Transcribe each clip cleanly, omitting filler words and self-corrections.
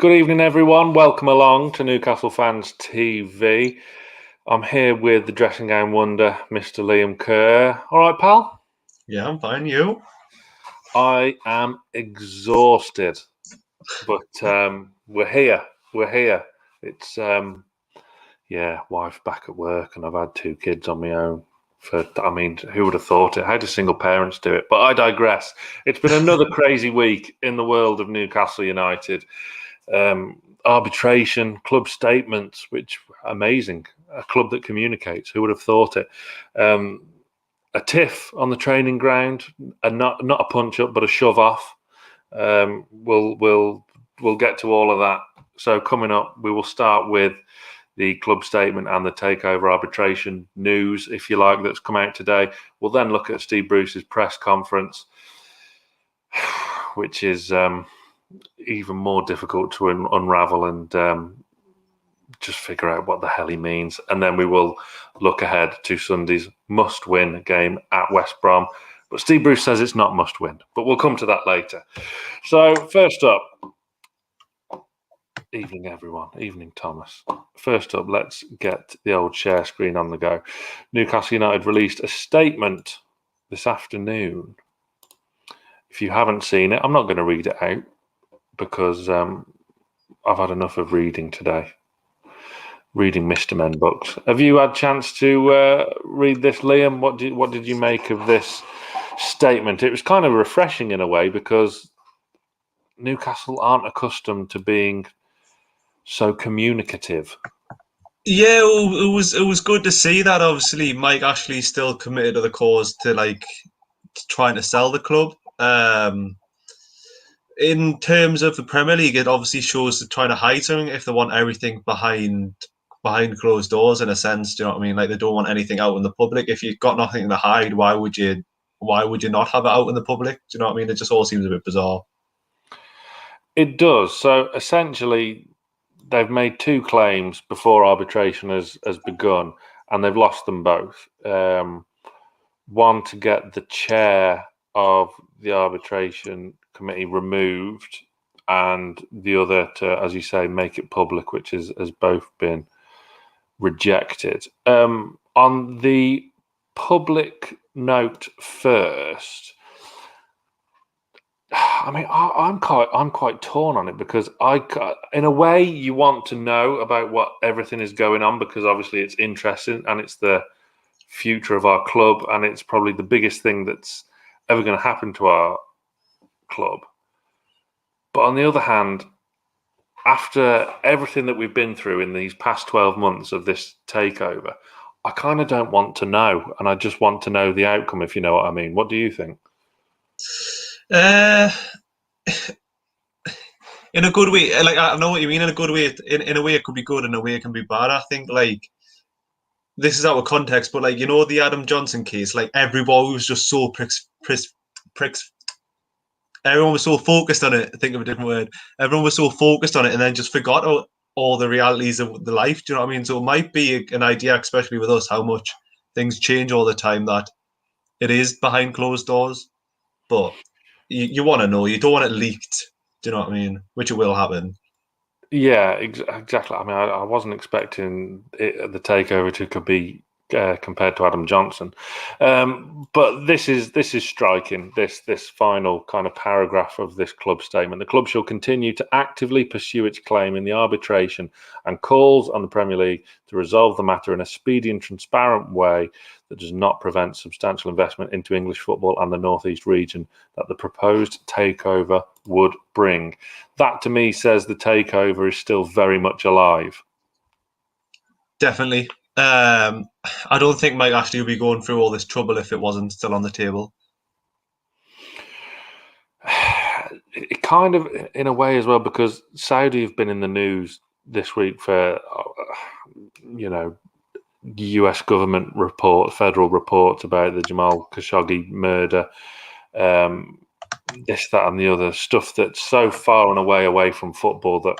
Good evening, everyone. Welcome along to Newcastle Fans TV. I'm here with the dressing gown wonder, Mr. Liam Kerr. All right, pal? Yeah, I'm fine. You? I am exhausted, but we're here. We're here. It's, wife back at work, and I've had 2 kids on my own. Who would have thought it? How do single parents do it? But I digress. It's been another crazy week in the world of Newcastle United. Arbitration, club statements, which amazing. A club that communicates. Who would have thought it? A tiff on the training ground, and not a punch up, but a shove off. We'll get to all of that. So coming up, we will start with the club statement and the Takeover arbitration news, if you like, that's come out today. We'll then look at Steve Bruce's press conference, which is even more difficult to unravel and just figure out what the hell he means. And then we will look ahead to Sunday's must-win game at West Brom. But Steve Bruce says it's not must-win, but we'll come to that later. So first up, evening, everyone. Evening, Thomas. First up, let's get the old share screen on the go. Newcastle United released a statement this afternoon. If you haven't seen it, I'm not going to read it out because I've had enough of reading today. Reading Mr. Men books. Have you had a chance to read this, Liam? What did you make of this statement? It was kind of refreshing in a way because Newcastle aren't accustomed to being so communicative. Yeah, it was good to see that. Obviously, Mike Ashley's still committed to the cause, to trying to sell the club. In terms of the Premier League, it obviously shows they're trying to hide something if they want everything behind closed doors, in a sense. Do you know what I mean? Like, they don't want anything out in the public. If you've got nothing to hide, why would you not have it out in the public? Do you know what I mean? It just all seems a bit bizarre. It does. So essentially, they've made 2 claims before arbitration has begun, and they've lost them both. One to get the chair of the arbitration committee removed, and the other to, as you say, make it public, which has both been rejected. On the public note first, I mean, I'm quite torn on it because in a way, you want to know about what everything is going on because obviously it's interesting and it's the future of our club and it's probably the biggest thing that's ever going to happen to our club. But on the other hand, after everything that we've been through in these past 12 months of this takeover, I kind of don't want to know, and I just want to know the outcome, if you know what I mean. What do you think? In a good way. I know what you mean. In a good way, in a way it could be good, in a way it can be bad. I think this is out of context, but the Adam Johnson case, everybody was just so pricks. Everyone was so focused on it. Think of a different word. Everyone was so focused on it, and then just forgot all the realities of the life. Do you know what I mean? So it might be an idea, especially with us, how much things change all the time. That it is behind closed doors, but you want to know. You don't want it leaked. Do you know what I mean? Which it will happen. Yeah, exactly. I mean, I wasn't expecting the takeover to be compared to Adam Johnson, but this is striking. This final kind of paragraph of this club statement: the club shall continue to actively pursue its claim in the arbitration and calls on the Premier League to resolve the matter in a speedy and transparent way that does not prevent substantial investment into English football and the North East region that the proposed takeover would bring. That to me says the takeover is still very much alive. Definitely. I don't think Mike Ashley would be going through all this trouble if it wasn't still on the table. It kind of, in a way as well, because Saudi have been in the news this week for, US government federal reports about the Jamal Khashoggi murder, this, that, and the other stuff that's so far and away from football that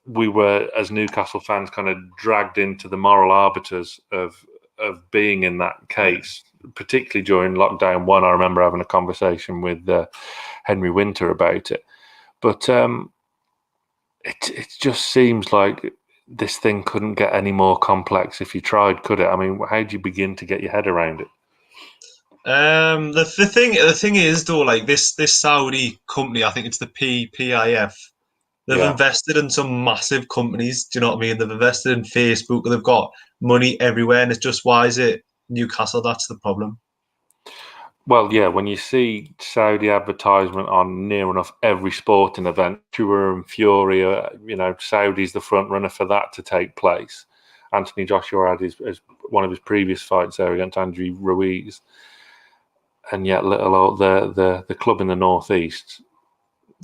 we were, as Newcastle fans, kind of dragged into the moral arbiters of being in that case, particularly during lockdown 1. I remember having a conversation with Henry Winter about it. But it just seems like this thing couldn't get any more complex if you tried, could it? I mean, how do you begin to get your head around it? The thing is though, like this Saudi company, I think it's the PIF. They've Yeah. invested in some massive companies. Do you know what I mean? They've invested in Facebook. They've got money everywhere, and it's just, why is it Newcastle? That's the problem. Well, yeah, when you see Saudi advertisement on near enough every sporting event, Tua and Fury, Saudi's the front runner for that to take place. Anthony Joshua had his one of his previous fights there against Andrew Ruiz, and yet little old the club in the northeast.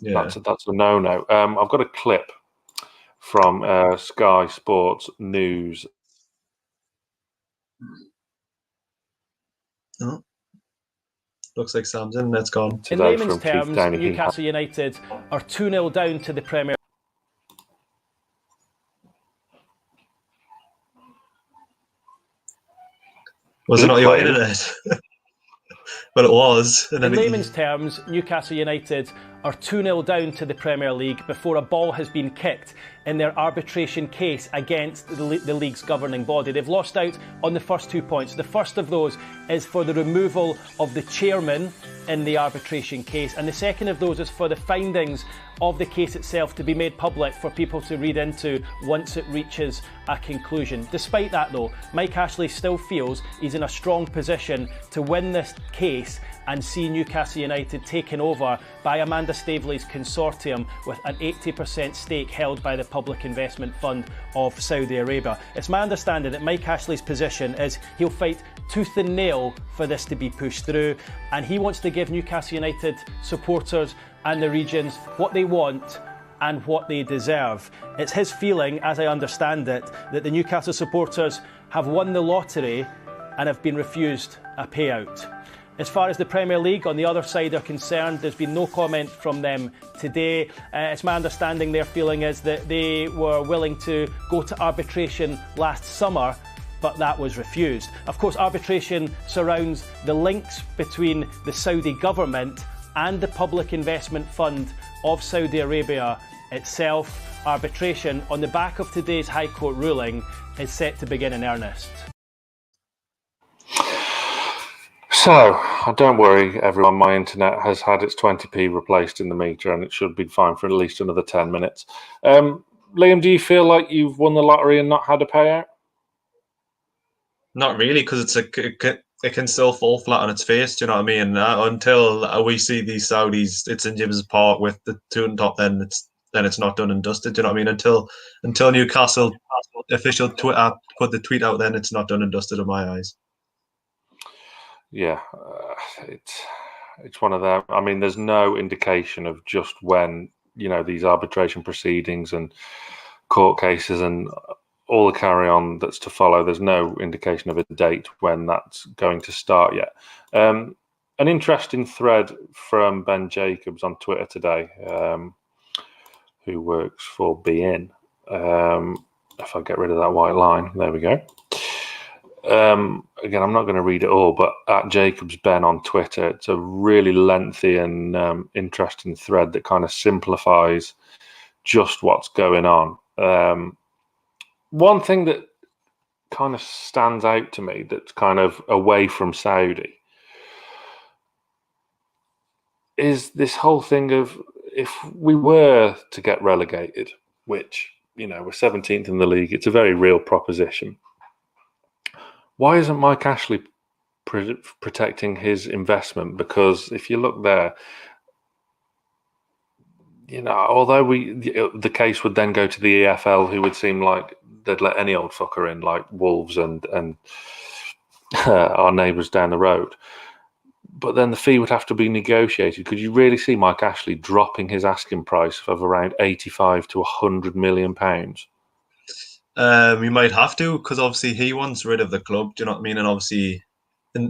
Yeah. That's a no-no. I've got a clip from Sky Sports News. Oh. Looks like Sam's internet's gone. In layman's terms, Newcastle United are 2-0 down to the Premier. Was it not your internet? But it was. In layman's terms, Newcastle United are 2-0 down to the Premier League before a ball has been kicked in their arbitration case against the league's governing body. They've lost out on the first 2 points. The first of those is for the removal of the chairman in the arbitration case, and the second of those is for the findings of the case itself to be made public for people to read into once it reaches a conclusion. Despite that though, Mike Ashley still feels he's in a strong position to win this case and see Newcastle United taken over by Amanda Staveley's consortium with an 80% stake held by the Public Investment Fund of Saudi Arabia. It's my understanding that Mike Ashley's position is he'll fight tooth and nail for this to be pushed through, and he wants to give Newcastle United supporters and the regions what they want and what they deserve. It's his feeling, as I understand it, that the Newcastle supporters have won the lottery and have been refused a payout. As far as the Premier League on the other side are concerned, there's been no comment from them today. It's my understanding their feeling is that they were willing to go to arbitration last summer, but that was refused. Of course, arbitration surrounds the links between the Saudi government and the Public Investment Fund of Saudi Arabia itself. Arbitration, on the back of today's High Court ruling, is set to begin in earnest. So, don't worry everyone, my internet has had its 20p replaced in the meter and it should be fine for at least another 10 minutes. Liam, do you feel like you've won the lottery and not had a payout? Not really, because it can still fall flat on its face, do you know what I mean? Until we see these Saudis, it's in Jim's Park with the two on top, then it's not done and dusted, do you know what I mean? Until Newcastle official Twitter put the tweet out, then it's not done and dusted in my eyes. Yeah, it's one of them. I mean, there's no indication of just when, these arbitration proceedings and court cases and all the carry on that's to follow. There's no indication of a date when that's going to start yet. An interesting thread from Ben Jacobs on Twitter today, who works for BN. If I get rid of that white line, there we go. Again, I'm not going to read it all, but at Jacobs Ben on Twitter, it's a really lengthy and interesting thread that kind of simplifies just what's going on. One thing that kind of stands out to me that's kind of away from Saudi is this whole thing of, if we were to get relegated, which, we're 17th in the league, it's a very real proposition. Why isn't Mike Ashley protecting his investment? Because if you look there, although the case would then go to the EFL, who would seem like they'd let any old fucker in, like Wolves and our neighbours down the road. But then the fee would have to be negotiated. Could you really see Mike Ashley dropping his asking price of around 85 to 100 million pounds? You might have to, because obviously he wants rid of the club. Do you know what I mean? And obviously,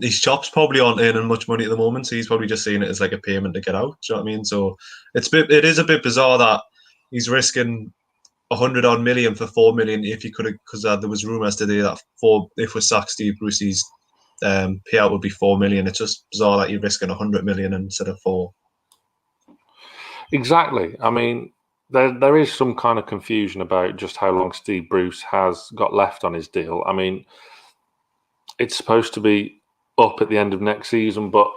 his shops probably aren't earning much money at the moment, so he's probably just seeing it as like a payment to get out. Do you know what I mean? So it is a bit bizarre that he's risking 100-odd million for 4 million if he could have, because there was rumours today that if we sack Steve Bruce's payout would be 4 million. It's just bizarre that you're risking 100 million instead of 4. Exactly. I mean, there is some kind of confusion about just how long Steve Bruce has got left on his deal. I mean, it's supposed to be up at the end of next season, but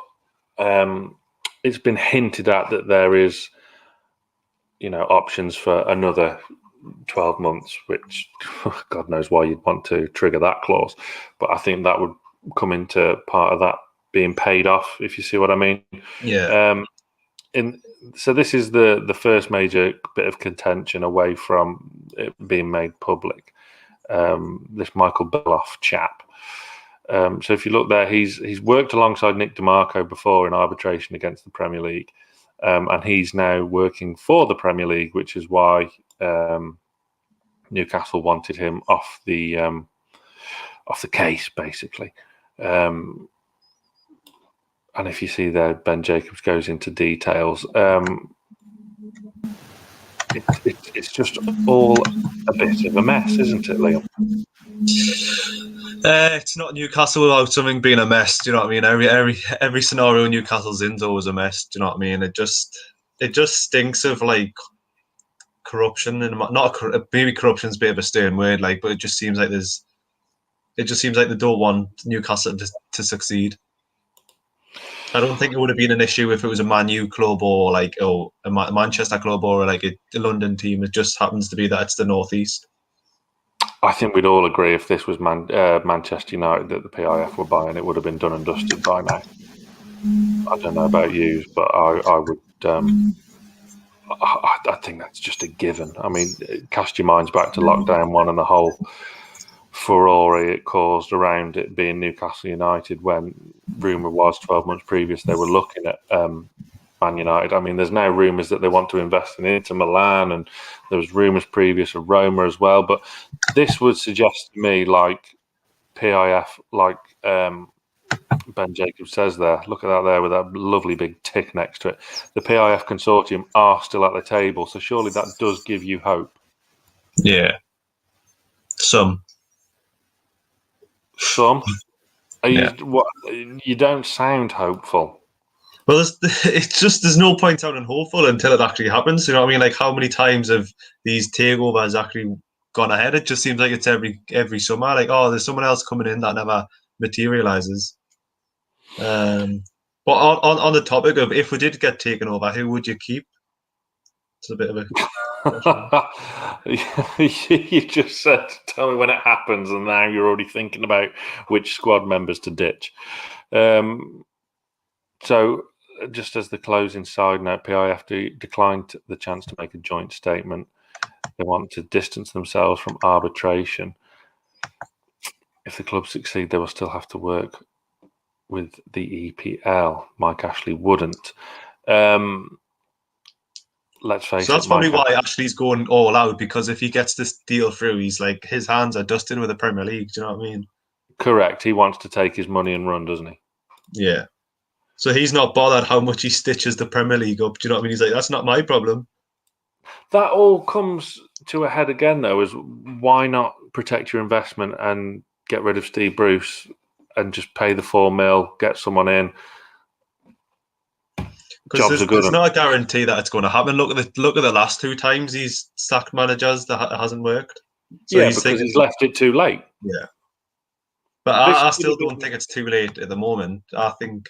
it's been hinted at that there is, options for another 12 months, which God knows why you'd want to trigger that clause. But I think that would come into part of that being paid off, if you see what I mean. Yeah. So this is the first major bit of contention away from it being made public. This Michael Beloff chap. So if you look there, he's worked alongside Nick DeMarco before in arbitration against the Premier League, and he's now working for the Premier League, which is why Newcastle wanted him off the case, basically. And if you see there, Ben Jacobs goes into details. It's just all a bit of a mess, isn't it, Liam? It's not Newcastle without something being a mess. Do you know what I mean? Every scenario Newcastle's in is always a mess. Do you know what I mean? It just stinks of like corruption, and maybe corruption's a bit of a stern word, like, but it just seems like they don't want Newcastle to succeed. I don't think it would have been an issue if it was a Man U club or like a Manchester club or like a London team. It just happens to be that it's the Northeast. I think we'd all agree if this was Manchester United that the PIF were buying, it would have been done and dusted by now. I don't know about you, but I would. I think that's just a given. I mean, cast your minds back to lockdown 1 and the whole furore it caused around it being Newcastle United, when rumour was 12 months previous they were looking at Man United. I mean, there's now rumours that they want to invest in Inter Milan, and there was rumours previous of Roma as well. But this would suggest to me, like PIF, like Ben Jacobs says there, look at that there with that lovely big tick next to it. The PIF consortium are still at the table, so surely that does give you hope. Yeah. Some. You don't sound hopeful. Well, it's just there's no point sounding hopeful until it actually happens. You know what I mean? Like, how many times have these takeovers actually gone ahead? It just seems like it's every summer. Like, oh, there's someone else coming in that never materializes. But on the topic of if we did get taken over, who would you keep? It's a bit of a You just said, tell me when it happens, and now you're already thinking about which squad members to ditch. So, just as the closing side note, PIF declined the chance to make a joint statement. They want to distance themselves from arbitration. If the club succeed, they will still have to work with the EPL. Mike Ashley wouldn't. Let's face it. So that's probably why Ashley's going all out, because if he gets this deal through, he's like, his hands are dusted with the Premier League. Do you know what I mean? Correct. He wants to take his money and run, doesn't he? Yeah. So he's not bothered how much he stitches the Premier League up. Do you know what I mean? He's like, that's not my problem. That all comes to a head again, though, is why not protect your investment and get rid of Steve Bruce and just pay the $4 million, get someone in. Because there's not a guarantee that it's going to happen. Look at the last 2 times he's sacked managers that it hasn't worked. So yeah, because he's left it too late. Yeah. But I still don't think it's too late at the moment. I think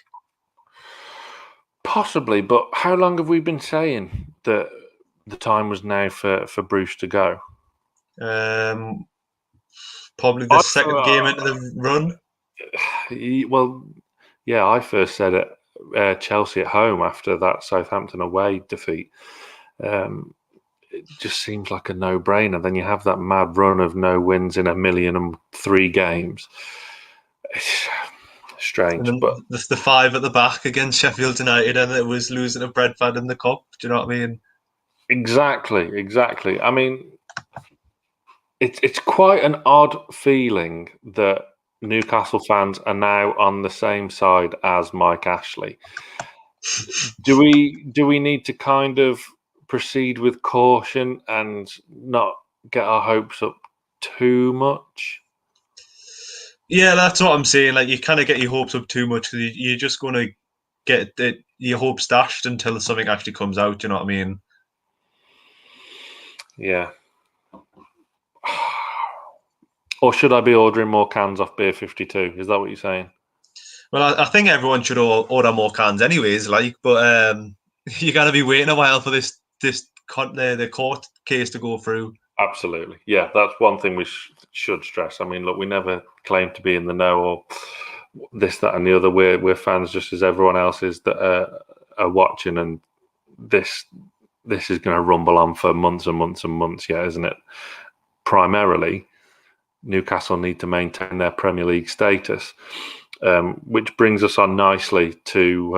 possibly, but how long have we been saying that the time was now for Bruce to go? Probably the second game into the run. Well, yeah, I first said it. Chelsea at home after that Southampton away defeat. It just seems like a no-brainer. Then you have that mad run of no wins in 1,003 games. It's strange, but the 5 at the back against Sheffield United, and it was losing to Brentford in the cup. Do you know what I mean? Exactly. I mean, it's quite an odd feeling that Newcastle fans are now on the same side as Mike Ashley. Do we need to kind of proceed with caution and not get our hopes up too much? Yeah, that's what I'm saying. Like, you kind of get your hopes up too much. You're just going to get your hopes dashed until something actually comes out. Do you know what I mean? Yeah. Or should I be ordering more cans off Beer 52? Is that what you're saying? Well, I think everyone should order more cans anyways, but you're going to be waiting a while for the court case to go through. Absolutely. Yeah, that's one thing we should stress. I mean, look, we never claim to be in the know or this, that, and the other. We're fans just as everyone else is that are watching, and this is going to rumble on for months and months and months, yeah, isn't it? Primarily, Newcastle need to maintain their Premier League status, which brings us on nicely to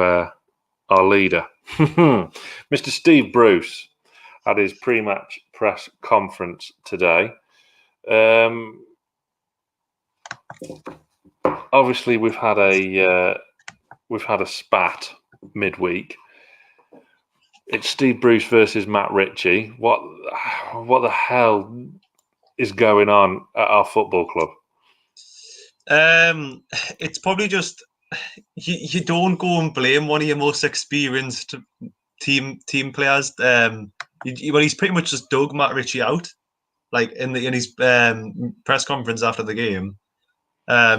our leader, Mr. Steve Bruce, at his pre-match press conference today. Obviously, we've had a spat midweek. It's Steve Bruce versus Matt Ritchie. What the hell is going on at our football club? It's probably just you don't go and blame one of your most experienced team players. He's pretty much just dug Matt Ritchie out, like in his press conference after the game.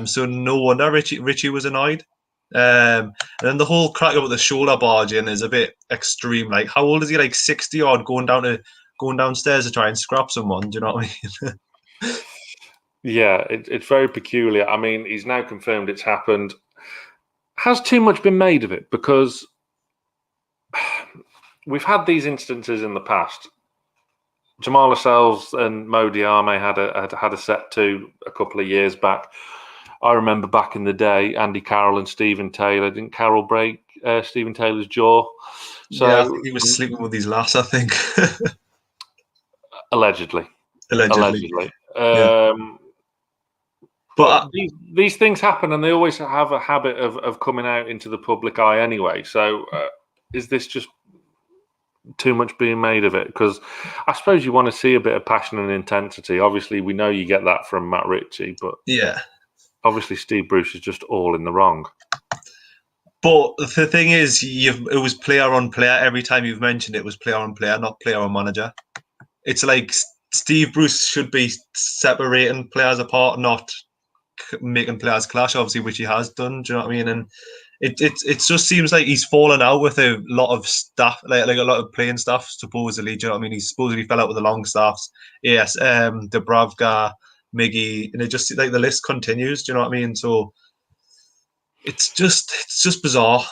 So no wonder Ritchie was annoyed. And then the whole crack about the shoulder barging is a bit extreme. Like, how old is he? Like 60 odd, going downstairs to try and scrap someone. Do you know what I mean? Yeah, it's very peculiar. I mean, he's now confirmed it's happened. Has too much been made of it? Because we've had these instances in the past. Jamal Lascelles and Mo Diame had a set to a couple of years back. I remember back in the day, Andy Carroll and Stephen Taylor. Didn't Carroll break Stephen Taylor's jaw? So yeah, I think he was sleeping with his lass, I think. Allegedly. Yeah. But these things happen, and they always have a habit of coming out into the public eye anyway. So is this just too much being made of it? Because I suppose you want to see a bit of passion and intensity. Obviously, we know you get that from Matt Ritchie, but yeah, obviously Steve Bruce is just all in the wrong. But the thing is, it was player on player. Every time you've mentioned it was player on player, not player on manager. It's like Steve Bruce should be separating players apart, not making players clash, obviously, which he has done. Do you know what I mean? And it just seems like he's fallen out with a lot of staff, like a lot of playing staff, supposedly. Do you know what I mean? He supposedly fell out with the long staffs. Yes, Dubravka, Miggy, and it just like the list continues. Do you know what I mean? So it's just bizarre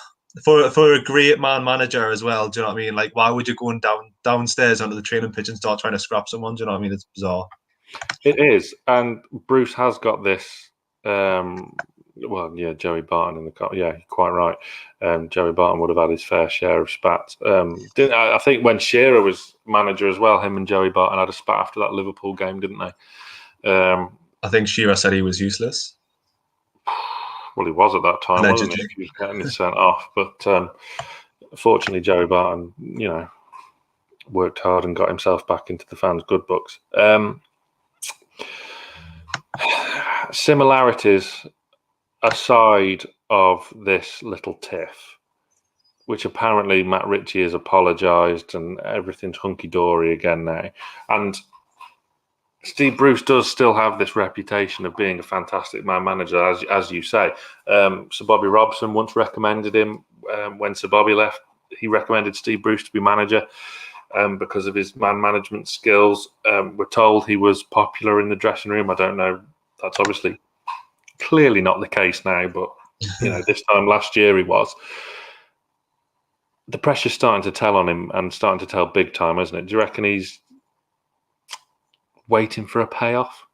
for a great man manager as well. Do you know what I mean? Like, why would you go downstairs onto the training pitch and start trying to scrap someone? Do you know what I mean? It's bizarre. It is, and Bruce has got this. Joey Barton in the yeah, quite right. Joey Barton would have had his fair share of spats. I think when Shearer was manager as well, him and Joey Barton had a spat after that Liverpool game, didn't they? I think Shearer said he was useless. Well, he was at that time, Allegedly. wasn't he? He was getting sent off, but fortunately, Joey Barton, worked hard and got himself back into the fans' good books. Similarities aside of this little tiff, which apparently Matt Ritchie has apologised and everything's hunky-dory again now. And Steve Bruce does still have this reputation of being a fantastic man manager, as you say. Sir Bobby Robson once recommended him when Sir Bobby left. He recommended Steve Bruce to be manager because of his man management skills. We're told he was popular in the dressing room. I don't know. That's obviously clearly not the case now, but this time last year he was. The pressure's starting to tell on him and starting to tell big time, isn't it? Do you reckon he's waiting for a payoff?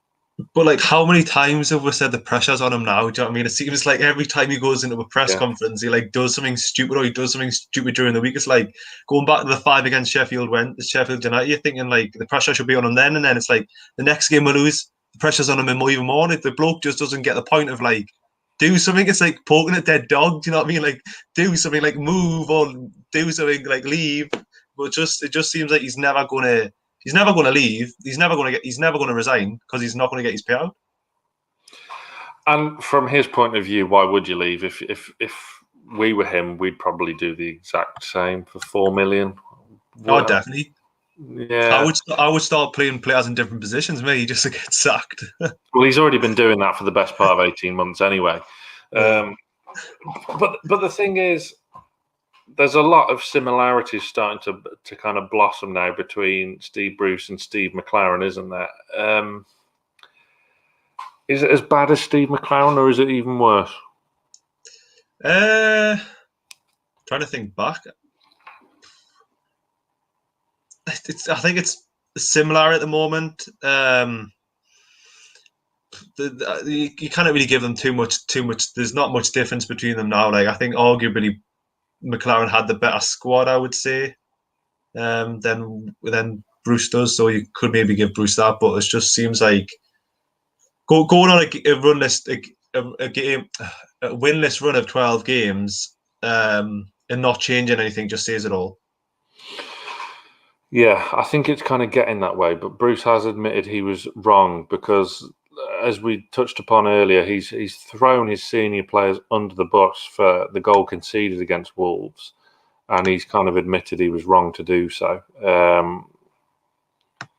But like, how many times have we said the pressure's on him now? Do you know what I mean? It seems like every time he goes into a press conference, he like does something stupid, or he does something stupid during the week. It's like going back to the 5 against Sheffield United. You're thinking like the pressure should be on him then, and then it's like the next game we lose, the pressure's on him even more. The bloke just doesn't get the point of like do something. It's like poking a dead dog. Do you know what I mean? Like do something, like move or do something, like leave. But it just seems like he's never going to leave. He's never going to resign because he's not going to get his payout. And from his point of view, why would you leave? If we were him, we'd probably do the exact same for $4 million. Oh, definitely. Yeah. I would start playing players in different positions, maybe just to get sacked. Well, he's already been doing that for the best part of 18 months anyway. But the thing is, there's a lot of similarities starting to kind of blossom now between Steve Bruce and Steve McClaren, isn't there? Is it as bad as Steve McClaren, or is it even worse? Trying to think back. I think it's similar at the moment. You can't really give them too much. There's not much difference between them now. Like, I think arguably McClaren had the better squad, I would say, than Bruce does. So you could maybe give Bruce that, but it just seems like going on a winless run of 12 games and not changing anything just says it all. Yeah, I think it's kind of getting that way, but Bruce has admitted he was wrong because, as we touched upon earlier, he's thrown his senior players under the bus for the goal conceded against Wolves, and he's kind of admitted he was wrong to do so.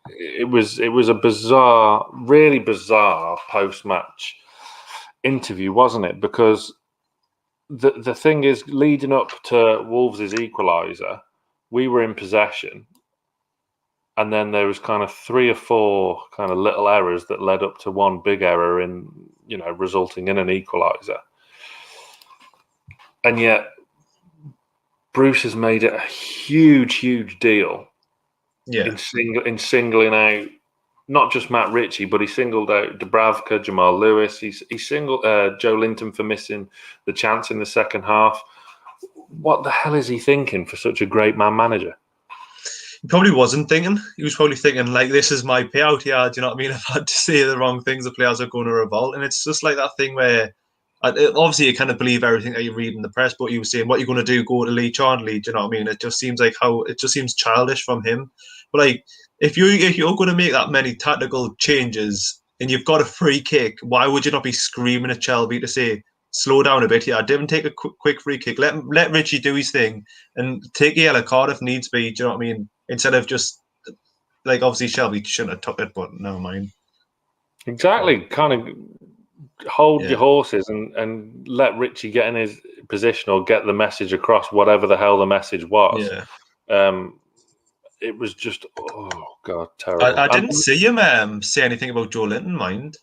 It was a bizarre, really bizarre post-match interview, wasn't it? Because the thing is, leading up to Wolves' equaliser, we were in possession. And then there was kind of 3 or 4 kind of little errors that led up to one big error in, resulting in an equaliser. And yet, Bruce has made it a huge, huge deal in singling out not just Matt Ritchie, but he singled out Dubravka, Jamal Lewis. He singled Joe Linton for missing the chance in the second half. What the hell is he thinking for such a great man manager? He probably wasn't thinking. He was probably thinking, like, this is my payout here. Do you know what I mean? If I had to say the wrong things, the players are going to revolt. And it's just like that thing where, obviously, you kind of believe everything that you read in the press, but he was saying, what are you going to do? Go to Lee Charnley? Do you know what I mean? It just seems childish from him. But, like, if you're going to make that many tactical changes and you've got a free kick, why would you not be screaming at Shelby to say, slow down a bit here? Didn't take a quick free kick. Let Ritchie do his thing and take a yellow card if needs be. Do you know what I mean? Instead of just, like, obviously Shelby shouldn't have took it, but never mind. Exactly. Kind of hold your horses and let Ritchie get in his position or get the message across, whatever the hell the message was. Yeah. It was just, oh, God, terrible. I didn't see him say anything about Joe Linton, mind.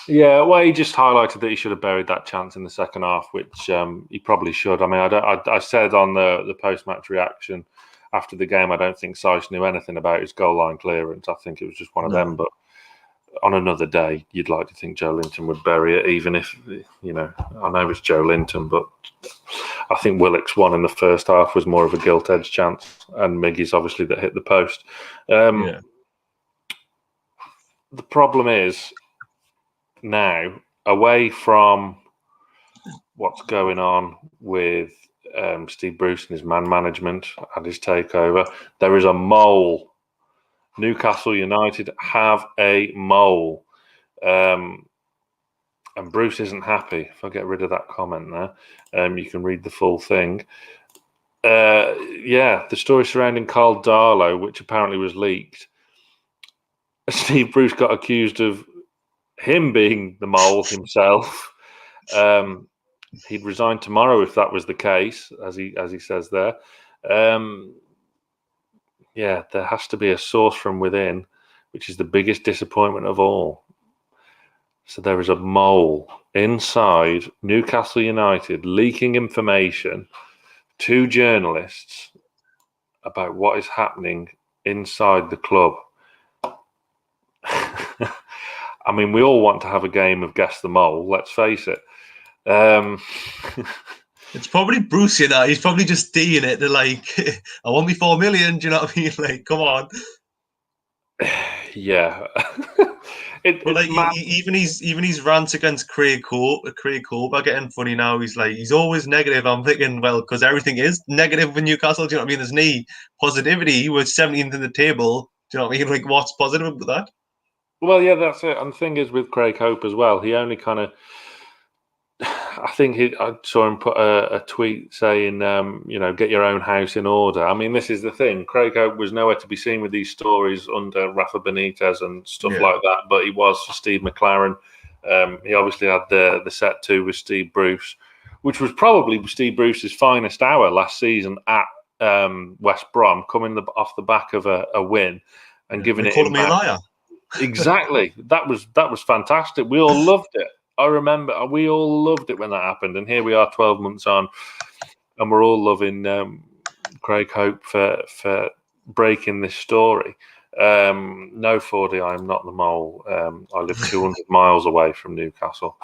Yeah, well, he just highlighted that he should have buried that chance in the second half, which he probably should. I mean, I said on the post-match reaction after the game, I don't think Seiss knew anything about his goal line clearance. I think it was just one of them. But on another day, you'd like to think Joe Linton would bury it, even if, I know it's Joe Linton, but I think Willock's one in the first half was more of a gilt-edged chance, and Miggy's obviously that hit the post. The problem is, now, away from what's going on with Steve Bruce and his man management and his takeover, there is a mole. Newcastle United have a mole. And Bruce isn't happy. If I get rid of that comment there, you can read the full thing. The story surrounding Carl Darlow, which apparently was leaked. Steve Bruce got accused of him being the mole himself. He'd resign tomorrow if that was the case, as he says there. There has to be a source from within, which is the biggest disappointment of all. So there is a mole inside Newcastle United leaking information to journalists about what is happening inside the club. I mean, we all want to have a game of Guess the Mole, let's face it. It's probably Bruce, he's probably just D'ing it to, like, I want me 4 million, do you know what I mean? Like, come on. Yeah. But like, even his rants against Craig Cope are getting funny now. He's always negative. I'm thinking, well, because everything is negative with Newcastle, do you know what I mean? There's no positivity. He was 17th in the table, do you know what I mean? Like, what's positive with that? Well, yeah, that's it. And the thing is with Craig Hope as well, he only kind of, I think I saw him put a tweet saying, get your own house in order. I mean, this is the thing. Craig Hope was nowhere to be seen with these stories under Rafa Benitez and stuff like that, but he was for Steve McLaren. He obviously had the set two with Steve Bruce, which was probably Steve Bruce's finest hour last season at West Brom, coming off the back of a win and giving it calling me a liar. Exactly. That was fantastic. We all loved it. I remember we all loved it when that happened, and here we are 12 months on, and we're all loving Craig Hope for breaking this story. No, Fordy, I am not the mole. I live 200 miles away from Newcastle.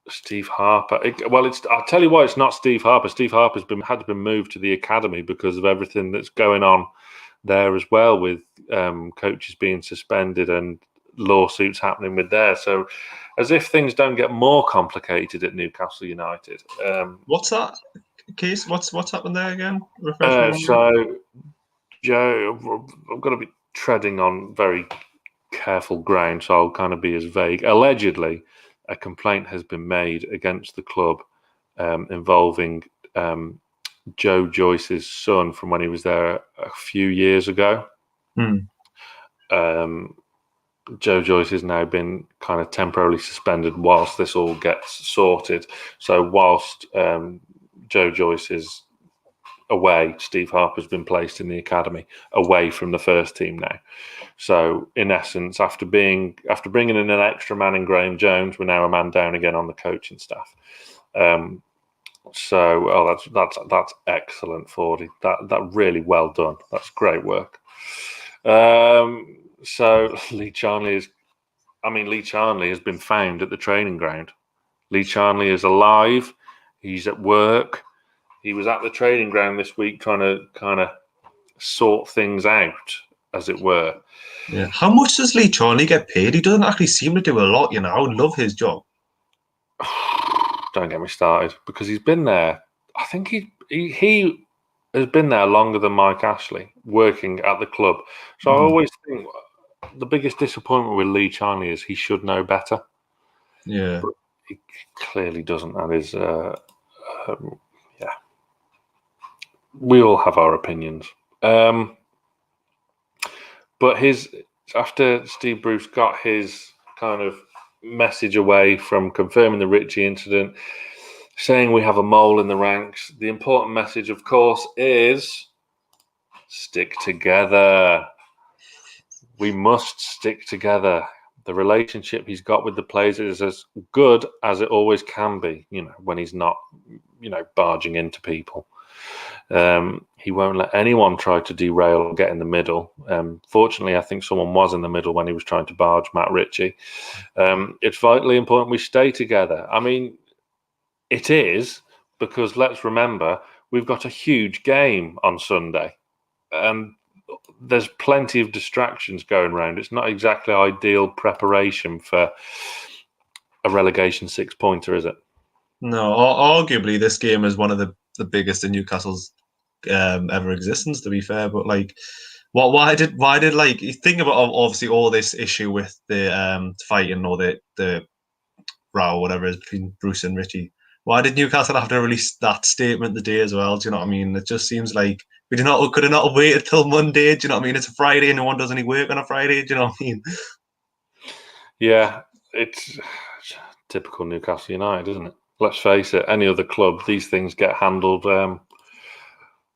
Steve Harper. I'll tell you why it's not Steve Harper. Steve Harper's had been moved to the academy because of everything that's going on there as well, with coaches being suspended and lawsuits happening with there. So as if things don't get more complicated at United. What's that case? What's happened there again? So Joe, I've got to be treading on very careful ground, so I'll kind of be as vague. Allegedly, a complaint has been made against the club involving Joe Joyce's son from when he was there a few years ago. Joe Joyce has now been kind of temporarily suspended whilst this all gets sorted. So whilst Joe Joyce is away, Steve Harper's been placed in the academy away from the first team now. So in essence, after bringing in an extra man in Graham Jones, we're now a man down again on the coaching staff. That's excellent, Fordy. That really well done. That's great work. So Lee Charnley has been found at the training ground. Lee Charnley is alive. He's at work. He was at the training ground this week trying to kind of sort things out, as it were. Yeah. How much does Lee Charnley get paid? He doesn't actually seem to do a lot, I would love his job. Don't get me started, because he's been there. I think he has been there longer than Mike Ashley, working at the club. So I always think the biggest disappointment with Lee Charnley is he should know better. Yeah. But he clearly doesn't. That is, we all have our opinions. But after Steve Bruce got his kind of message away from confirming the Ritchie incident, saying we have a mole in the ranks, the important message, of course, is stick together. We must stick together. The relationship he's got with the players is as good as it always can be, when he's not, barging into people. He won't let anyone try to derail or get in the middle. Fortunately, I think someone was in the middle when he was trying to barge Matt Ritchie. It's vitally important we stay together. I mean, it is, because let's remember, we've got a huge game on Sunday. And there's plenty of distractions going around. It's not exactly ideal preparation for a relegation 6-pointer, is it? No, arguably this game is one of the biggest in Newcastle's ever existence, to be fair. But why did you think about obviously all this issue with the fighting or the row, whatever it is, between Bruce and Ritchie? Why did Newcastle have to release that statement the day as well? Do you know what I mean? It just seems like could have not waited till Monday. Do you know what I mean? It's a Friday and no one does any work on a Friday. Do you know what I mean? Yeah, it's typical Newcastle United, isn't it? Let's face it, any other club, these things get handled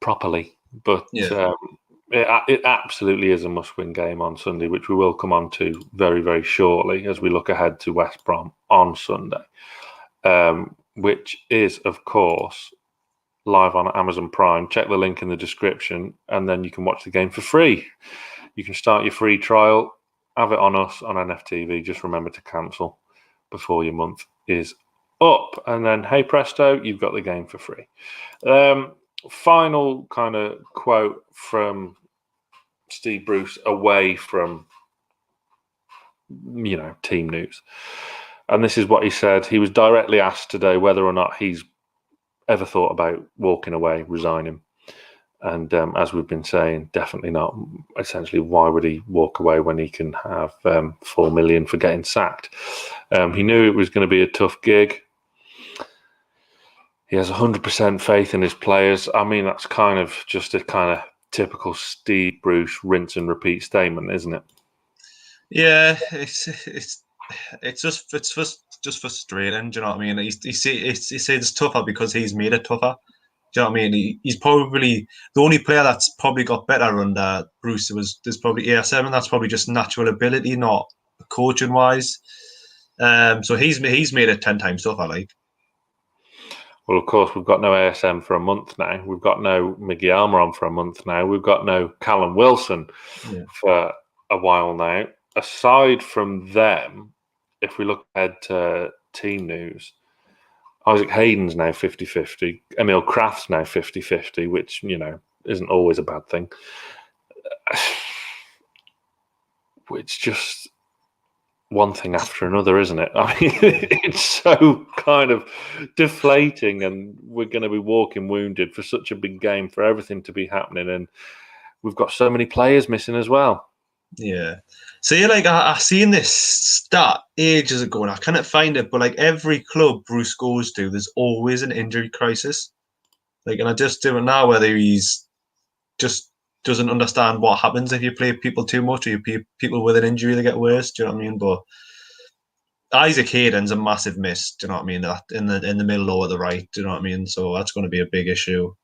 properly. But it absolutely is a must-win game on Sunday, which we will come on to very, very shortly as we look ahead to West Brom on Sunday, which is, of course, live on Amazon Prime. Check the link in the description, and then you can watch the game for free. You can start your free trial, have it on us on NFTV. Just remember to cancel before your month is up, and then hey presto, you've got the game for free. Final kind of quote from Steve Bruce away from team news, and this is what he said. He was directly asked today whether or not he's ever thought about walking away, resigning, And as we've been saying, definitely not. Essentially, why would he walk away when he can have 4 million for getting sacked? He knew it was going to be a tough gig. He has 100% faith in his players. I mean, that's kind of just a kind of typical Steve Bruce rinse and repeat statement, isn't it? Yeah, it's just frustrating. Do you know what I mean? He says it's tougher because he's made it tougher. Do you know what I mean? He's probably the only player that's probably got better under Bruce. There's probably ASM, and that's probably just natural ability, not coaching wise. So he's made it 10 times tougher. Like, well, of course, we've got no ASM for a month now. We've got no Miggy Almiron for a month now. We've got no Callum Wilson for a while now. Aside from them, if we look ahead to team news, Isaac Hayden's now 50-50. Emil Kraft's now 50-50, which, isn't always a bad thing. It's just one thing after another, isn't it? I mean, it's so kind of deflating, and we're going to be walking wounded for such a big game, for everything to be happening, and we've got so many players missing as well. Yeah. So I seen this stat ages ago, and I cannot find it, but like every club Bruce goes to, there's always an injury crisis. Like, and I just do it now, whether he's just doesn't understand what happens if you play people too much, or you play people with an injury that get worse. Do you know what I mean? But Isaac Hayden's a massive miss. Do you know what I mean? In the middle or the right. Do you know what I mean? So that's going to be a big issue.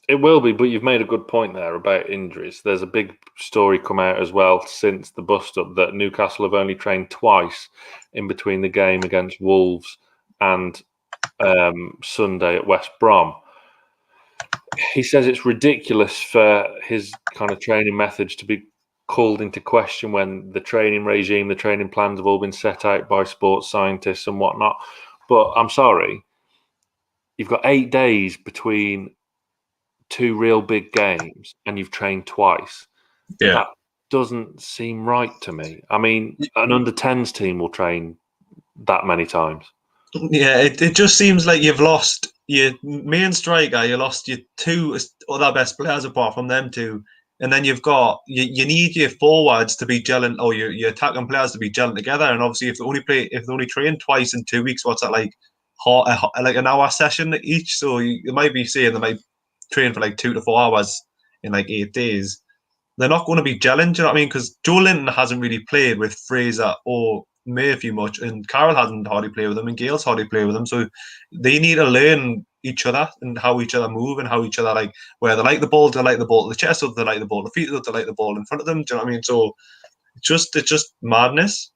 It will be, but you've made a good point there about injuries. There's a big story come out as well since the bust-up that Newcastle have only trained twice in between the game against Wolves and Sunday at West Brom. He says it's ridiculous for his kind of training methods to be called into question when the training regime, the training plans have all been set out by sports scientists and whatnot. But I'm sorry, you've got 8 days between 2 real big games and you've trained twice. Yeah. That doesn't seem right to me. I mean, an under-10s team will train that many times. Yeah, it just seems like you've lost your main striker, you lost your 2 other best players apart from them 2, and then you've got you need your forwards to be gelling, or your attacking players to be gelling together. And obviously, if they only train twice in 2 weeks, what's that, like an hour session each? So you might be saying they might train for like 2 to 4 hours in like 8 days. They're not going to be gelling, do you know what I mean? Because Joe Linton hasn't really played with Fraser or Murphy much, and Carroll hasn't hardly played with them, and Gale's hardly played with them. So they need to learn each other and how each other move, and how each other, like, where they like the ball, they like the ball to the chest, or they like the ball to the feet, or they like the ball in front of them. Do you know what I mean? So it's just madness.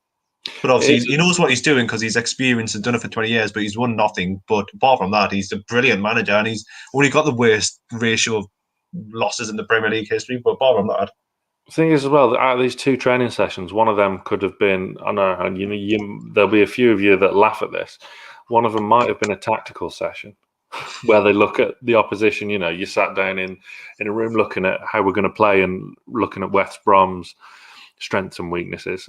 But obviously, he knows what he's doing because he's experienced and done it for 20 years, but he's won nothing. But apart from that, he's a brilliant manager, and he's only got the worst ratio of losses in the Premier League history. But apart from that, The thing is, as well, out of these 2 training sessions, one of them could have been, I know, and there'll be a few of you that laugh at this, one of them might have been a tactical session where they look at the opposition. You sat down in a room looking at how we're going to play and looking at West Brom's strengths and weaknesses.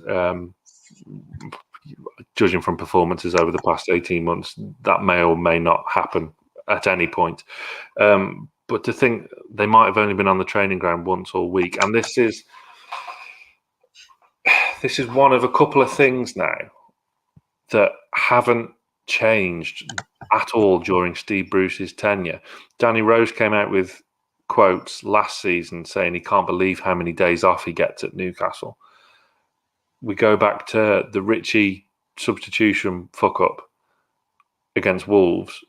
Judging from performances over the past 18 months, that may or may not happen at any point. But to think they might have only been on the training ground once all week, and this is one of a couple of things now that haven't changed at all during Steve Bruce's tenure. Danny Rose came out with quotes last season saying he can't believe how many days off he gets at Newcastle. We go back to the Ritchie substitution fuck-up against Wolves.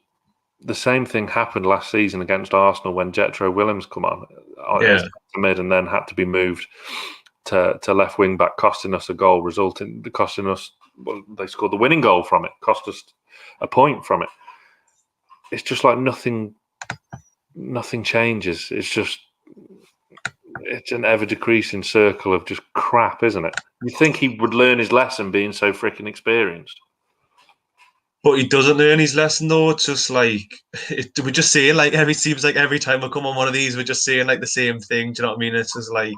The same thing happened last season against Arsenal when Jetro Willems come on as mid and then had to be moved to left wing back, costing us a goal, costing us. Well, they scored the winning goal from it, cost us a point from it. It's just like nothing changes. It's an ever decreasing circle of just crap, isn't it? You think he would learn his lesson being so freaking experienced. But he doesn't learn his lesson, though. It's just like, we're just saying, like, seems like every time we come on one of these, we're just saying, like, the same thing. Do you know what I mean? It's just like,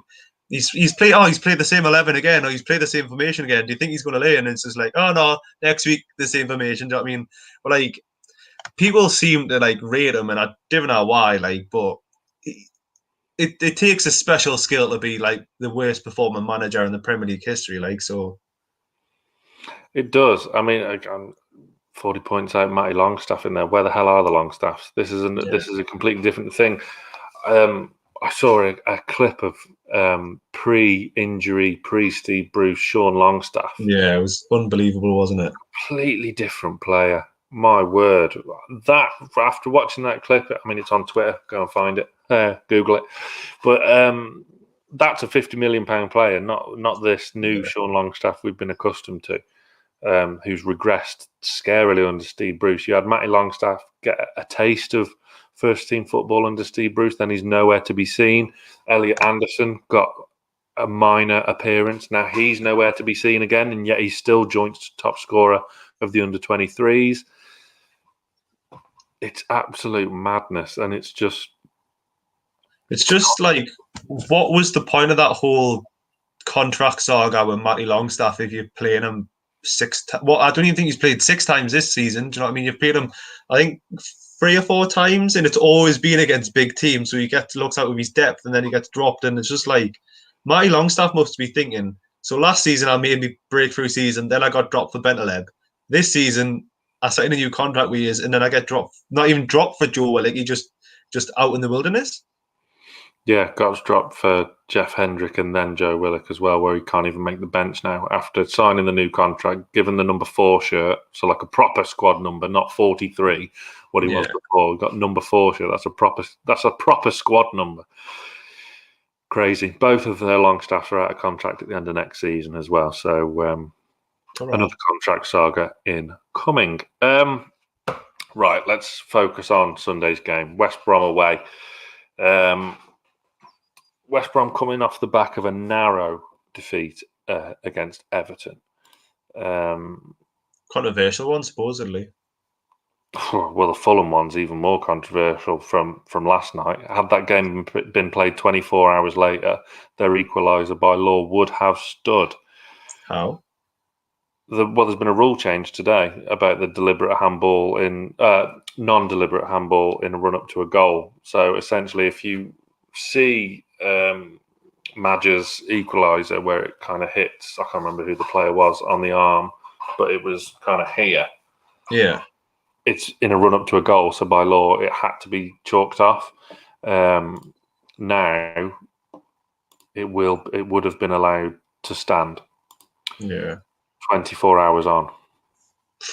he's played the same 11 again, or he's played the same formation again. Do you think he's going to learn? And it's just like, oh, no, next week, the same formation. Do you know what I mean? But, like, people seem to, like, rate him, and I don't know why, like, but it takes a special skill to be like the worst performing manager in the Premier League history. Like, so It does. I mean, I'm 40 points out, Matty Longstaff in there. Where the hell are the Longstaffs? This is a completely different thing. I saw a clip of pre-injury, pre-Steve Bruce, Sean Longstaff. yeah, it was unbelievable, wasn't it? Completely different player. My word. That, after watching that clip, I mean, it's on Twitter. Go and find it. Google it. But that's a £50 million player, not this new Sean Longstaff we've been accustomed to, who's regressed scarily under Steve Bruce. You had Matty Longstaff get a taste of first-team football under Steve Bruce, then he's nowhere to be seen. Elliot Anderson got a minor appearance. Now he's nowhere to be seen again, and yet he's still joint top scorer of the under-23s. It's absolute madness, and it's just like, what was the point of that whole contract saga with Matty Longstaff if you're playing him well, I don't even think he's played 6 times this season. Do you know what I mean? You've played him, I think, 3 or 4 times, and it's always been against big teams. So he looks out with his depth, and then he gets dropped. And it's just like, Matty Longstaff must be thinking, so last season I made me breakthrough season, then I got dropped for Bentaleb. This season I signed a new contract with years, and then I get dropped. Not even dropped for Joe Willock. He just out in the wilderness. Yeah, got dropped for Jeff Hendrick and then Joe Willock as well, where he can't even make the bench now after signing the new contract, given the number 4 shirt, so like a proper squad number, not 43, what he was before. He got number 4 shirt. That's a proper squad number. Crazy. Both of their Longstaffs are out of contract at the end of next season as well. So another contract saga incoming. Right, let's focus on Sunday's game. West Brom away. West Brom coming off the back of a narrow defeat against Everton. Controversial one, supposedly. Well, the Fulham one's even more controversial from last night. Had that game been played 24 hours later, their equaliser by law would have stood. How? There's been a rule change today about the deliberate handball non-deliberate handball in a run-up to a goal. So essentially, if you see Madger's equaliser where it kind of hits, I can't remember who the player was on the arm, but it was kind of here. Yeah. It's in a run-up to a goal, so by law it had to be chalked off. Now it would have been allowed to stand. Yeah. 24 hours on.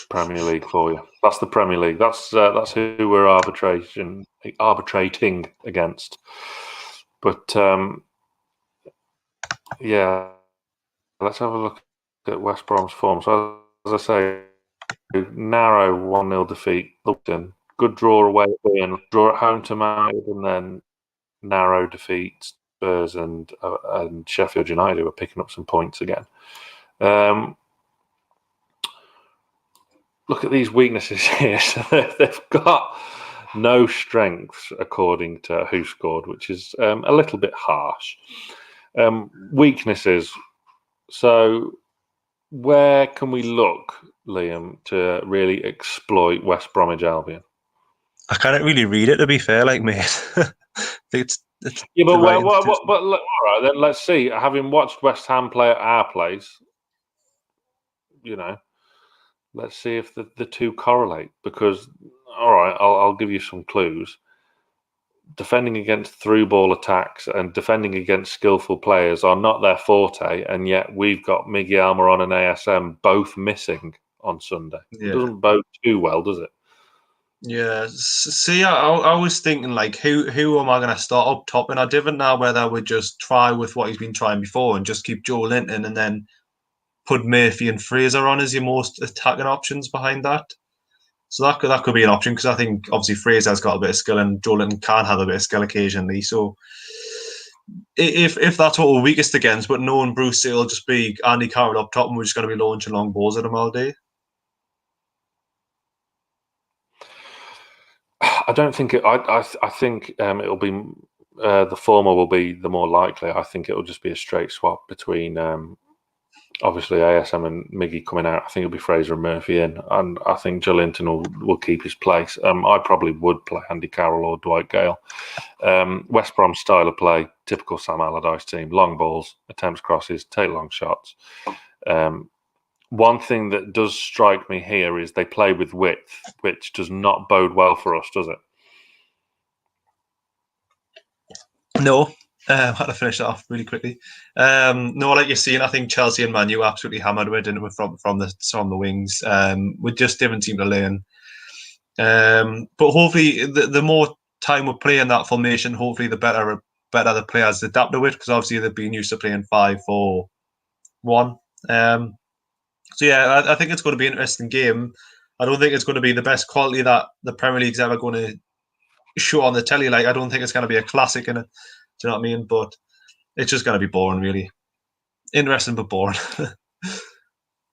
Premier League for you. That's the Premier League. That's who we're arbitrating against. But yeah, let's have a look at West Brom's form. So as I say, narrow 1-0 defeat. Luton, good draw away at Bayern, draw at home to United, and then narrow defeat Spurs and Sheffield United, who are picking up some points again. Look at these weaknesses here. So they've got no strengths, according to Who Scored, which is a little bit harsh. Weaknesses. So where can we look, Liam, to really exploit West Bromwich Albion? I can't really read it, to be fair, like, mate. it's yeah, but all right, then let's see. Having watched West Ham play at our place, let's see if the two correlate. Because, all right, I'll give you some clues. Defending against through ball attacks and defending against skillful players are not their forte, and yet we've got Miguel Almiron and ASM both missing on Sunday. Yeah. It doesn't bode too well, does it? Yeah. See, I was thinking, like, who am I going to start up top? And I didn't know whether I would just try with what he's been trying before and just keep Joe Linton and then put Murphy and Fraser on as your most attacking options behind that. So that could be an option, because I think obviously Fraser's got a bit of skill and Joe Linton can have a bit of skill occasionally. So if that's what we're weakest against, but knowing Bruce, it'll just be Andy Carroll up top and we're just going to be launching long balls at him all day. I don't think it. I think it'll be the former will be the more likely. I think it'll just be a straight swap between obviously ASM and Miggy coming out, I think it'll be Fraser and Murphy in, and I think Joelinton will keep his place. I probably would play Andy Carroll or Dwight Gale. West Brom's style of play, typical Sam Allardyce team: long balls, attempts crosses, take long shots. One thing that does strike me here is they play with width, which does not bode well for us, does it? No. Had to finish that off really quickly. No, like you're seeing, I think Chelsea and Man U absolutely hammered it, didn't we, from the wings. We just didn't seem to learn. But hopefully, the more time we play in that formation, hopefully the better the players adapt to it, because obviously they've been used to playing 5-4-1. So yeah, I think it's going to be an interesting game. I don't think it's going to be the best quality that the Premier League's ever going to show on the telly. Like, I don't think it's going to be a classic in it. Do you know what I mean? But it's just going to be boring, really. Interesting, but boring.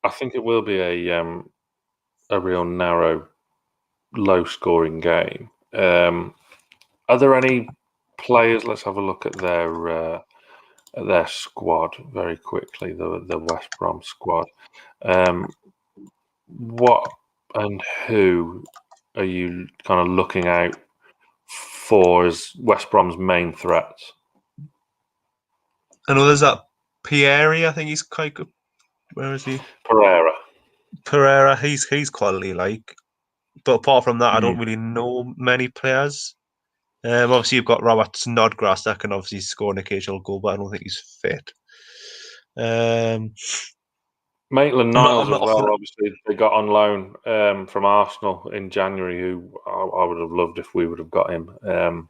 I think it will be a real narrow, low-scoring game. Are there any players? Let's have a look at their squad very quickly. The West Brom squad. What and who are you kind of looking out for as West Brom's main threats? I know there's that Pierre. I think he's quite good. Where is he? Pereira. He's quality, like. But apart from that, I don't really know many players. Obviously, you've got Robert Snodgrass that can obviously score an occasional goal, but I don't think he's fit. Maitland-Niles as well, obviously, they got on loan from Arsenal in January, who I would have loved if we would have got him.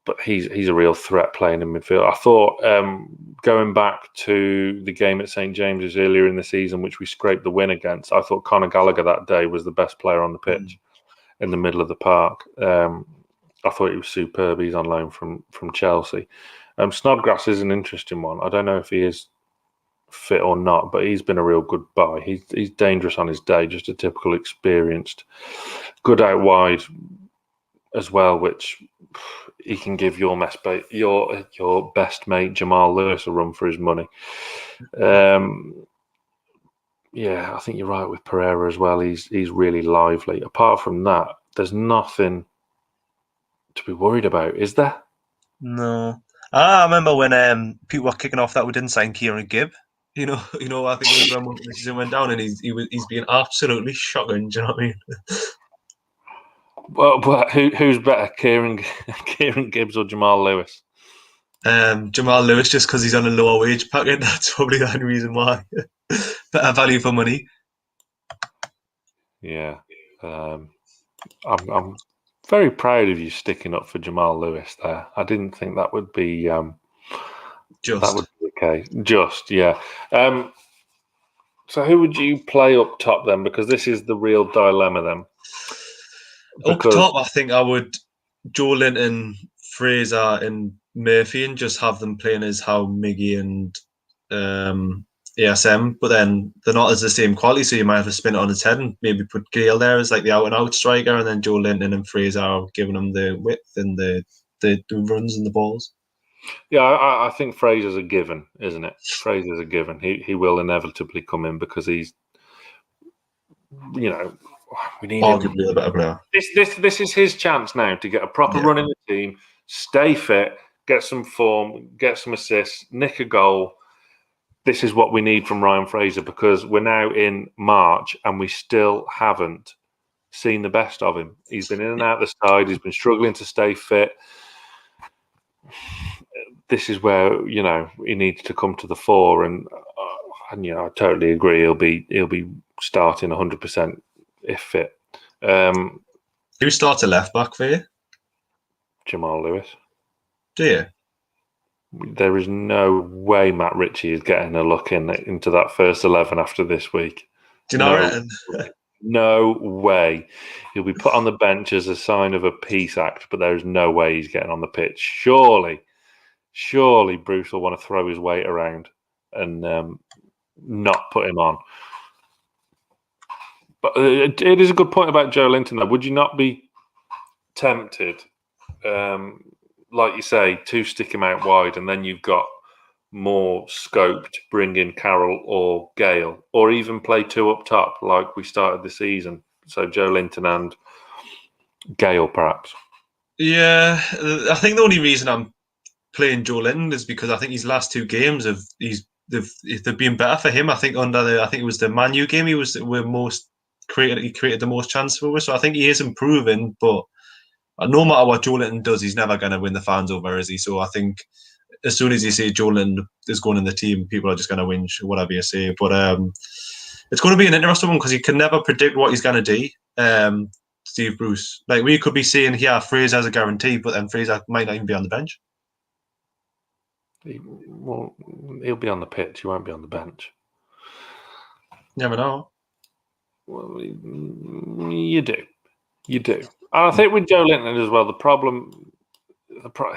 But he's a real threat playing in midfield. I thought going back to the game at St James's earlier in the season, which we scraped the win against, I thought Conor Gallagher that day was the best player on the pitch in the middle of the park. I thought he was superb. He's on loan from Chelsea. Snodgrass is an interesting one. I don't know if he is fit or not, but he's been a real good buy. He's dangerous on his day, just a typical experienced, good out wide as well, which he can give your best mate Jamal Lewis a run for his money. Yeah, I think you're right with Pereira as well. He's really lively. Apart from that, there's nothing to be worried about, is there? No. I remember when people were kicking off that we didn't sign Kieran Gibb. You know, I think it was when the season went down, and he's been absolutely shocking. Do you know what I mean? Well, but who's better, Kieran Gibbs or Jamal Lewis? Jamal Lewis, just because he's on a lower wage packet. That's probably the only reason why. Better value for money. Yeah, I'm very proud of you sticking up for Jamal Lewis there. I didn't think that would be just. That would be okay. Just, yeah. So who would you play up top then? Because this is the real dilemma then. Up top, I think I would Joelinton, Fraser and Murphy, and just have them playing as how Miggy and ASM, but then they're not as the same quality, so you might have to spin it on its head and maybe put Gale there as like the out-and-out striker, and then Joelinton and Fraser are giving them the width and the runs and the balls. Yeah, I think Fraser's a given, isn't it? Fraser's a given. He will inevitably come in because he's, we need arguably a better player. This is his chance now to get a proper run in the team, stay fit, get some form, get some assists, nick a goal. This is what we need from Ryan Fraser, because we're now in March and we still haven't seen the best of him. He's been in and out the side. He's been struggling to stay fit. This is where he needs to come to the fore, and I totally agree. He'll be starting 100% if fit. Who starts a left back for you? Jamal Lewis. Do you? There is no way Matt Ritchie is getting a look into that first 11 after this week. Do you know? No way. He'll be put on the bench as a sign of a peace act, but there is no way he's getting on the pitch. Surely Bruce will want to throw his weight around and not put him on. But it is a good point about Joelinton, though. Would you not be tempted, like you say, to stick him out wide, and then you've got more scope to bring in Carroll or Gale, or even play two up top like we started the season. So Joe Linton and Gale, perhaps. Yeah, I think the only reason I'm playing Joe Linton is because I think his last two games they've been better for him. I think I think it was the Man U game he created the most chance for us. So I think he is improving, but no matter what Joe Linton does, he's never going to win the fans over, is he? So I think as soon as you say Joe Linton is going in the team, people are just going to whinge, whatever you say. But it's going to be an interesting one because you can never predict what he's going to do. Steve Bruce, like we could be saying here, Fraser has a guarantee, but then Fraser might not even be on the bench. Well, he'll be on the pitch. He won't be on the bench. Never know. Well, you do. And I think with Joe Linton as well, the problem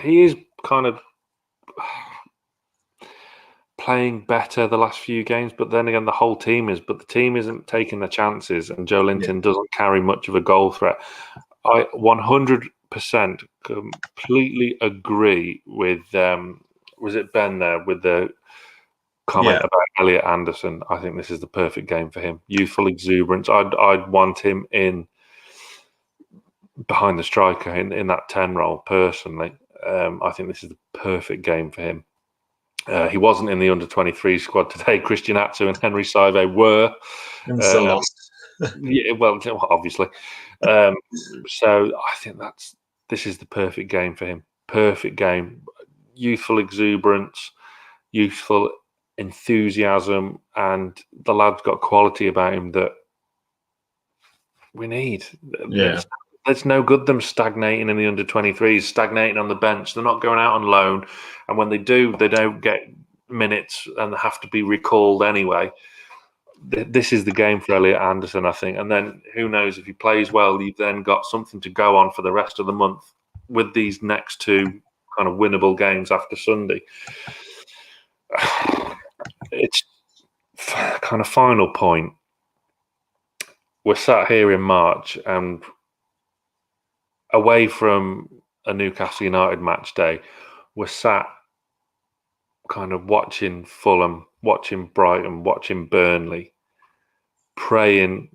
he is kind of playing better the last few games, but then again, the whole team is. But the team isn't taking the chances, and Joe Linton doesn't carry much of a goal threat. I 100% completely agree with. Was it Ben there with the comment about Elliot Anderson? I think this is the perfect game for him. Youthful exuberance. I'd want him in behind the striker in that 10 role personally. I think this is the perfect game for him. He wasn't in the under-23 squad today. Christian Atsu and Henry Saive were. And still lost. Yeah, well, obviously. So I think this is the perfect game for him. Perfect game. Youthful exuberance, youthful enthusiasm, and the lad's got quality about him that we need. Yeah. It's no good them stagnating in the under-23s, stagnating on the bench. They're not going out on loan. And when they do, they don't get minutes and have to be recalled anyway. This is the game for Elliot Anderson, I think. And then who knows, if he plays well, you've then got something to go on for the rest of the month with these next two kind of winnable games after Sunday. It's kind of final point. We're sat here in March and away from a Newcastle United match day, we're sat kind of watching Fulham, watching Brighton, watching Burnley, praying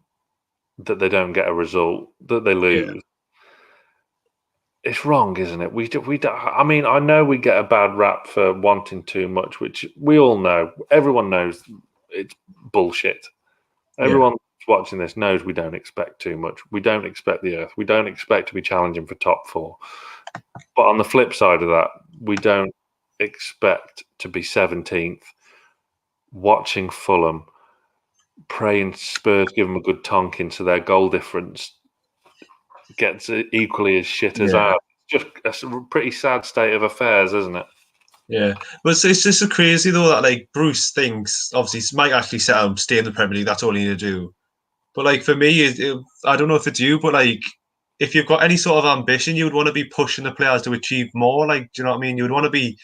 that they don't get a result, that they lose. Yeah. It's wrong, isn't it? We I mean, I know we get a bad rap for wanting too much, which we all know. Everyone knows it's bullshit. Everyone watching this knows we don't expect too much. We don't expect the earth. We don't expect to be challenging for top four. But on the flip side of that, we don't expect to be 17th, watching Fulham, praying Spurs give them a good tonking so their goal difference gets equally as shit as ours. Just a pretty sad state of affairs, isn't it? Yeah, but it's just so crazy though that like Bruce thinks obviously he might actually set out stay in the Premier League. That's all he need to do. But like for me, I don't know if it's you, but like if you've got any sort of ambition, you would want to be pushing the players to achieve more. Like, do you know what I mean? You would want to be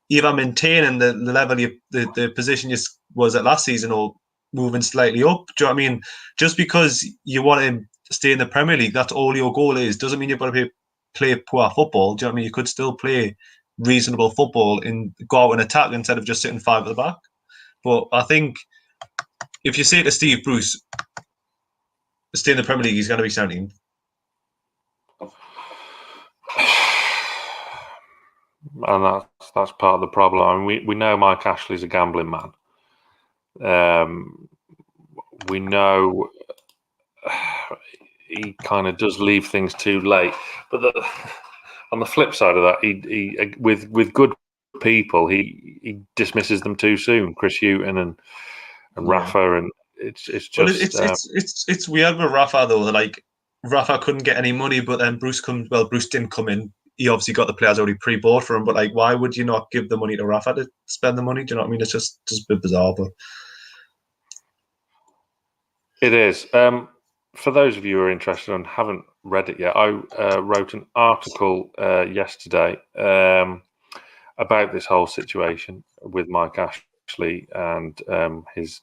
either maintaining the level the position you was at last season or moving slightly up. Do you know what I mean? Just because you want to stay in the Premier League, that's all your goal is. Doesn't mean you've got to play poor football. Do you know what I mean? You could still play reasonable football and go out and attack instead of just sitting five at the back. But I think if you say to Steve Bruce, stay in the Premier League, he's going to be 17th. And that's part of the problem. I mean, we know Mike Ashley's a gambling man. We know he kind of does leave things too late. But on the flip side of that, he with good people, he dismisses them too soon. Chris Hughton and Rafa, and it's just it's weird with Rafa though. That like Rafa couldn't get any money, but then Bruce didn't come in. He obviously got the players already pre-bought for him, but like, why would you not give the money to Rafa to spend the money? Do you know what I mean? It's just a bit bizarre, but it is. For those of you who are interested and haven't read it yet, I wrote an article yesterday about this whole situation with Mike Ashley and his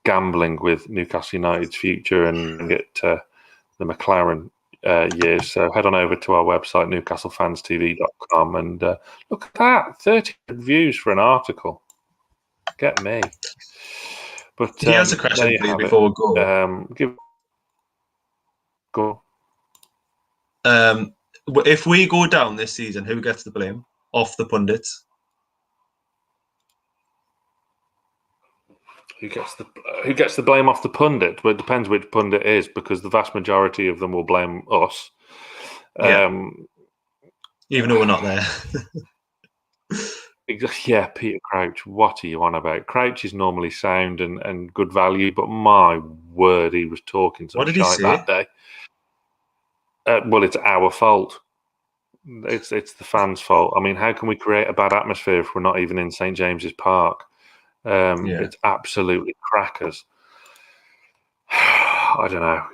gambling with Newcastle United's future and get the McLaren years. So head on over to our website, newcastlefanstv.com, and look at that, 30 views for an article. Get me. But here's a question for you before we go. Go. If we go down this season, who gets the blame? Off the pundits. Who gets the blame off the pundit? Well, it depends which pundit it is, because the vast majority of them will blame us. Even though we're not there. Yeah, Peter Crouch, what are you on about? Crouch is normally sound and good value, but my word, he was talking some shite that day. Well, it's our fault. It's the fans' fault. I mean, how can we create a bad atmosphere if we're not even in St. James's Park? It's absolutely crackers. I don't know.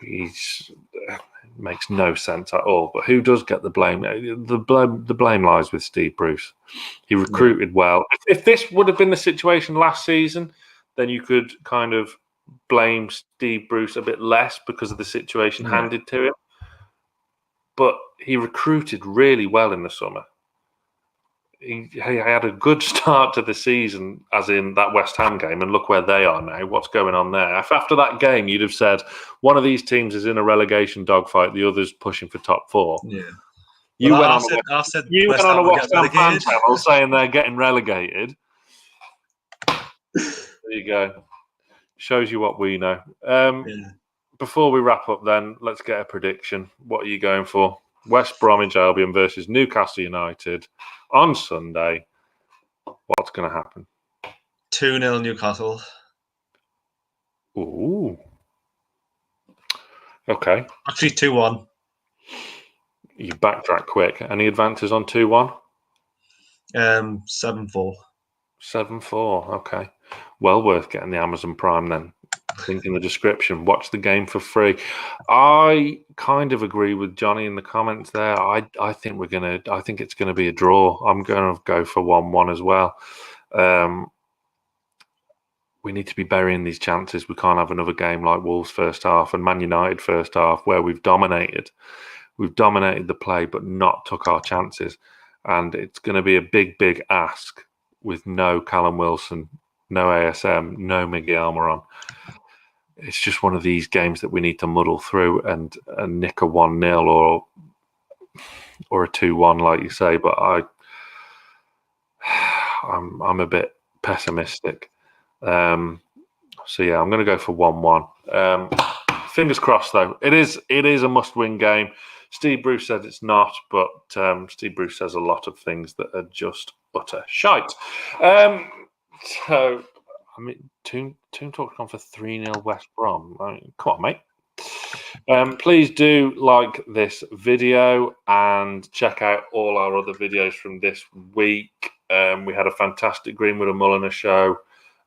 Makes no sense at all. But who does get the blame? The blame lies with Steve Bruce. He recruited well. If this would have been the situation last season, then you could kind of blame Steve Bruce a bit less because of the situation handed to him. But he recruited really well in the summer. He had a good start to the season, as in that West Ham game, and look where they are now. What's going on there? After that game, you'd have said one of these teams is in a relegation dogfight, the other's pushing for top four. Yeah. You went on a West Ham fan channel saying they're getting relegated. There you go. Shows you what we know. Before we wrap up, then, let's get a prediction. What are you going for? West Bromwich Albion versus Newcastle United on Sunday. What's going to happen? 2-0 Newcastle. Ooh. Okay. Actually, 2-1. You backtrack quick. Any advances on 2-1? 7-4. 7-4. Okay. Well worth getting the Amazon Prime then. Link in the description. Watch the game for free. I kind of agree with Johnny in the comments there. I think it's gonna be a draw. I'm gonna go for 1-1 as well. We need to be burying these chances. We can't have another game like Wolves first half and Man United first half where we've dominated. We've dominated the play but not took our chances. And it's gonna be a big ask with no Callum Wilson, no ASM, no Miguel Almiron. It's just one of these games that we need to muddle through and nick a 1-0 or a 2-1, like you say. But I'm a bit pessimistic. So yeah, I'm going to go for 1-1. Fingers crossed, though. It is a must-win game. Steve Bruce said it's not, but Steve Bruce says a lot of things that are just utter shite. So. I mean, Toon Talk's gone for 3-0 West Brom. I mean, come on, mate. Please do like this video and check out all our other videos from this week. We had a fantastic Greenwood Mulliner Show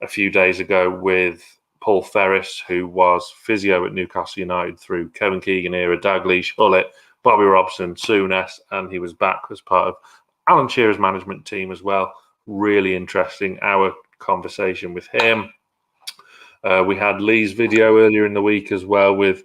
a few days ago with Paul Ferris, who was physio at Newcastle United through Kevin Keegan era, Dalglish, Hullett, Bobby Robson, Souness, and he was back as part of Alan Shearer's management team as well. Really interesting. Our conversation with him. We had Lee's video earlier in the week as well, with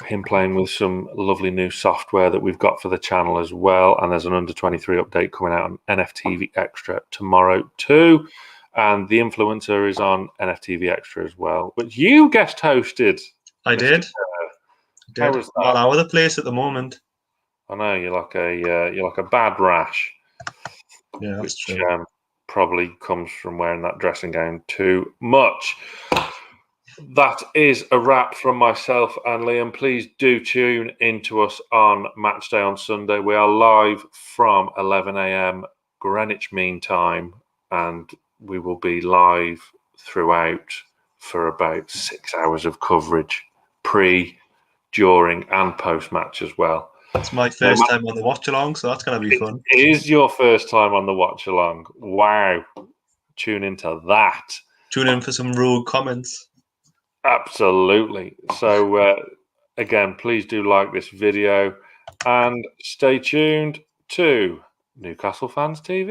him playing with some lovely new software that we've got for the channel as well. And there's an under 23 update coming out on NFTV Extra tomorrow too. And the influencer is on NFTV Extra as well, which you guest hosted. I did. How was that? Well, our other place at the moment. I know you're like a bad rash. Yeah, that's true. Probably comes from wearing that dressing gown too much. That is a wrap from myself and Liam. Please do tune into us on Match Day on Sunday. We are live from 11 a.m. Greenwich Mean Time, and we will be live throughout for about 6 hours of coverage, pre, during, and post-match as well. It's my first time on the watch along, so that's going to be fun. It is your first time on the watch along. Wow. Tune into that. Tune in for some rude comments. Absolutely. So, again, please do like this video and stay tuned to Newcastle Fans TV.